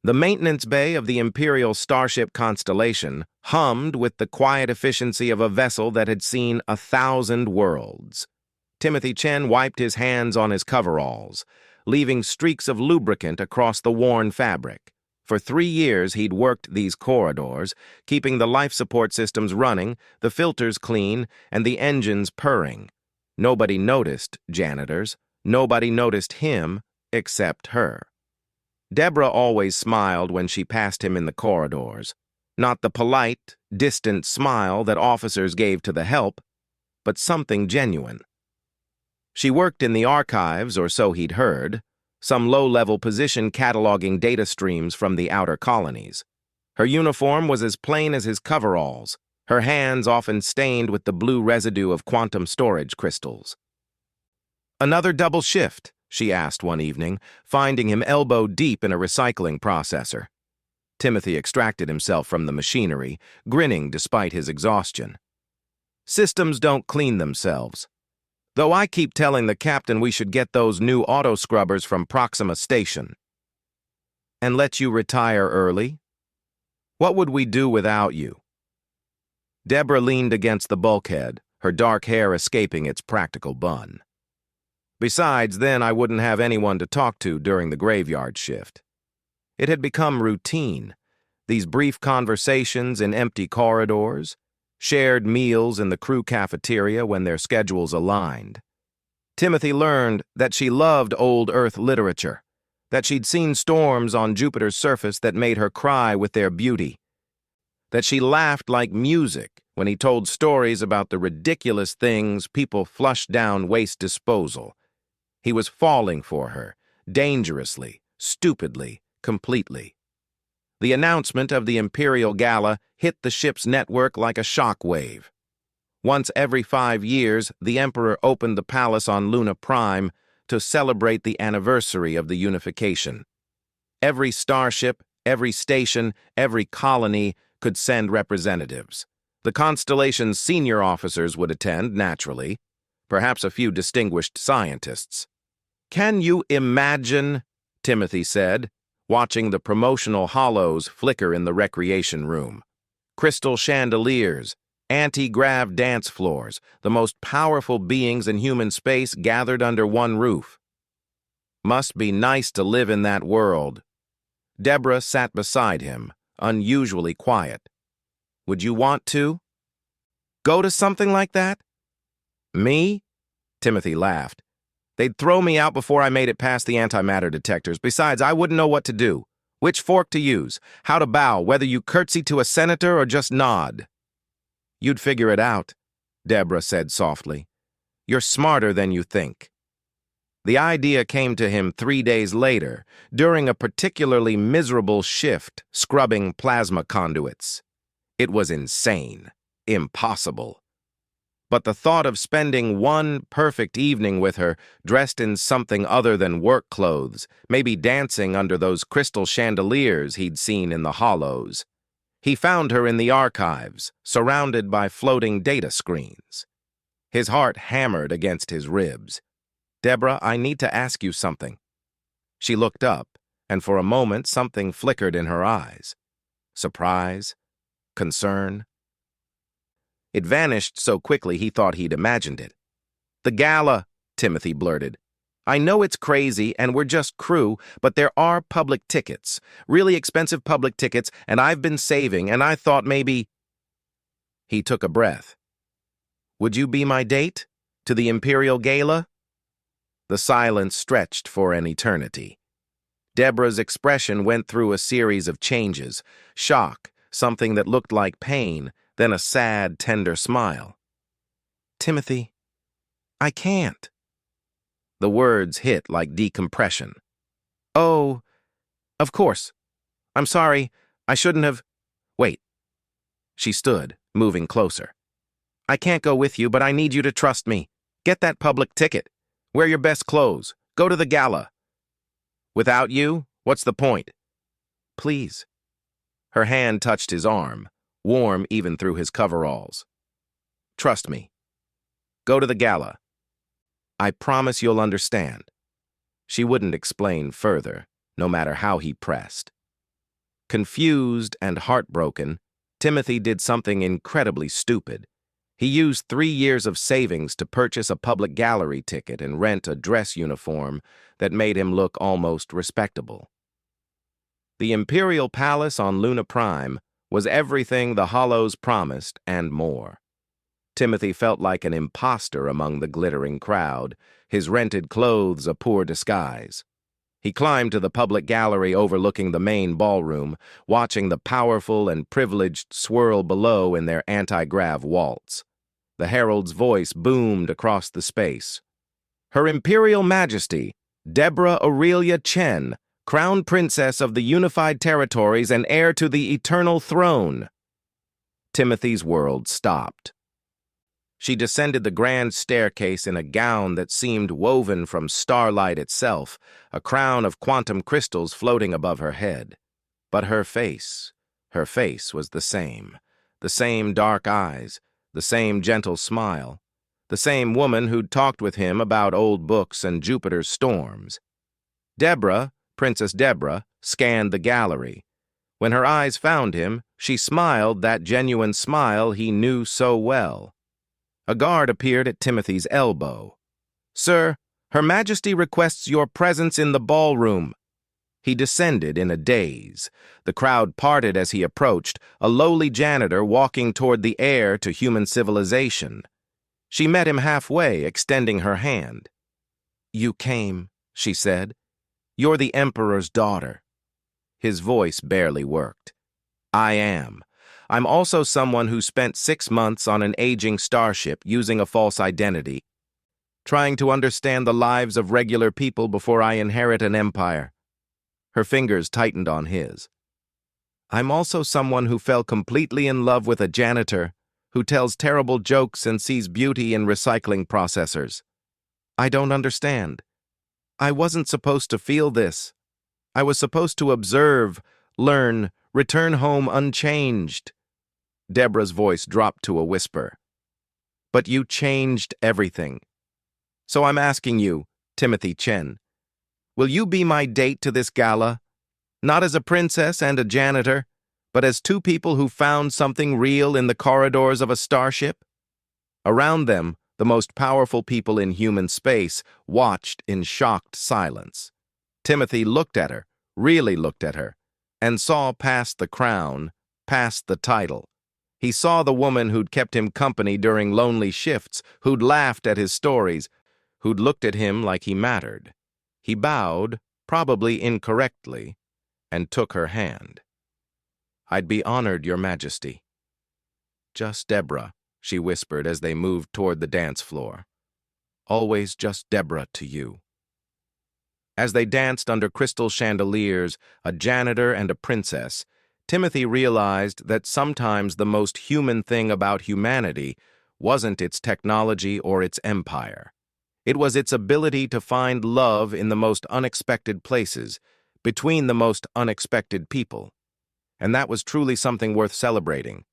The maintenance bay of the Imperial starship Constellation hummed with the quiet efficiency of a vessel that had seen 1,000 worlds. Timothy Chen wiped his hands on his coveralls, leaving streaks of lubricant across the worn fabric. For 3 years he'd worked these corridors, keeping the life support systems running, the filters clean, and the engines purring. Nobody noticed janitors. Nobody noticed him except her. Deborah always smiled when she passed him in the corridors. Not the polite, distant smile that officers gave to the help, but something genuine. She worked in the archives, or so he'd heard, some low-level position cataloging data streams from the outer colonies. Her uniform was as plain as his coveralls, her hands often stained with the blue residue of quantum storage crystals. "Another double shift?" she asked one evening, finding him elbow-deep in a recycling processor. Timothy extracted himself from the machinery, grinning despite his exhaustion. "Systems don't clean themselves. Though I keep telling the captain we should get those new auto-scrubbers from Proxima Station." "And let you retire early? What would we do without you?" Deborah leaned against the bulkhead, her dark hair escaping its practical bun. "Besides, then I wouldn't have anyone to talk to during the graveyard shift." It had become routine, these brief conversations in empty corridors, shared meals in the crew cafeteria when their schedules aligned. Timothy learned that she loved old Earth literature, that she'd seen storms on Jupiter's surface that made her cry with their beauty, that she laughed like music when he told stories about the ridiculous things people flushed down waste disposal. He was falling for her, dangerously, stupidly, completely. The announcement of the Imperial Gala hit the ship's network like a shock wave. Once every 5 years, the Emperor opened the palace on Luna Prime to celebrate the anniversary of the unification. Every starship, every station, every colony could send representatives. The Constellation's senior officers would attend, naturally, perhaps a few distinguished scientists. "Can you imagine," Timothy said, watching the promotional hollows flicker in the recreation room. Crystal chandeliers, anti-grav dance floors, the most powerful beings in human space gathered under one roof. Must be nice to live in that world. Deborah sat beside him, unusually quiet. "Would you want to? Go to something like that?" "Me?" Timothy laughed. "They'd throw me out before I made it past the antimatter detectors. Besides, I wouldn't know what to do. Which fork to use, how to bow, whether you curtsy to a senator or just nod." "You'd figure it out," Deborah said softly. "You're smarter than you think." The idea came to him 3 days later, during a particularly miserable shift scrubbing plasma conduits. It was insane, impossible. But the thought of spending one perfect evening with her, dressed in something other than work clothes, maybe dancing under those crystal chandeliers he'd seen in the hollows. He found her in the archives, surrounded by floating data screens. His heart hammered against his ribs. "Deborah, I need to ask you something." She looked up, and for a moment something flickered in her eyes. Surprise? Concern? It vanished so quickly he thought he'd imagined it. "The gala," Timothy blurted. "I know it's crazy and we're just crew, but there are public tickets, really expensive public tickets, and I've been saving, and I thought maybe—" He took a breath. "Would you be my date? To the Imperial Gala?" The silence stretched for an eternity. Deborah's expression went through a series of changes: shock, something that looked like pain, then a sad, tender smile. "Timothy, I can't." The words hit like decompression. "Oh, of course. I'm sorry. I shouldn't have—" "Wait." She stood, moving closer. "I can't go with you, but I need you to trust me. Get that public ticket. Wear your best clothes. Go to the gala." "Without you, what's the point?" "Please." Her hand touched his arm, warm even through his coveralls. "Trust me. Go to the gala. I promise you'll understand." She wouldn't explain further, no matter how he pressed. Confused and heartbroken, Timothy did something incredibly stupid. He used 3 years of savings to purchase a public gallery ticket and rent a dress uniform that made him look almost respectable. The Imperial Palace on Luna Prime was everything the Hollows promised and more. Timothy felt like an imposter among the glittering crowd, his rented clothes a poor disguise. He climbed to the public gallery overlooking the main ballroom, watching the powerful and privileged swirl below in their anti-grav waltz. The herald's voice boomed across the space. Her Imperial Majesty, Deborah Aurelia Chen, Crown Princess of the Unified Territories and heir to the Eternal Throne. Timothy's world stopped. She descended the grand staircase in a gown that seemed woven from starlight itself, a crown of quantum crystals floating above her head. But her face was the same dark eyes, the same gentle smile, the same woman who'd talked with him about old books and Jupiter's storms. Deborah, Princess Deborah, scanned the gallery. When her eyes found him, she smiled that genuine smile he knew so well. A guard appeared at Timothy's elbow. "Sir, Her Majesty requests your presence in the ballroom." He descended in a daze. The crowd parted as he approached, a lowly janitor walking toward the heir to human civilization. She met him halfway, extending her hand. "You came," she said. "You're the Emperor's daughter." His voice barely worked. "I am. I'm also someone who spent 6 months on an aging starship using a false identity, trying to understand the lives of regular people before I inherit an empire." Her fingers tightened on his. "I'm also someone who fell completely in love with a janitor who tells terrible jokes and sees beauty in recycling processors. I don't understand. I wasn't supposed to feel this. I was supposed to observe, learn, return home unchanged." Deborah's voice dropped to a whisper. "But you changed everything. So I'm asking you, Timothy Chen, will you be my date to this gala? Not as a princess and a janitor, but as 2 people who found something real in the corridors of a starship?" Around them, the most powerful people in human space watched in shocked silence. Timothy looked at her, really looked at her, and saw past the crown, past the title. He saw the woman who'd kept him company during lonely shifts, who'd laughed at his stories, who'd looked at him like he mattered. He bowed, probably incorrectly, and took her hand. "I'd be honored, Your Majesty." "Just Deborah," she whispered as they moved toward the dance floor. "Always just Deborah to you." As they danced under crystal chandeliers, a janitor and a princess, Timothy realized that sometimes the most human thing about humanity wasn't its technology or its empire. It was its ability to find love in the most unexpected places, between the most unexpected people. And that was truly something worth celebrating,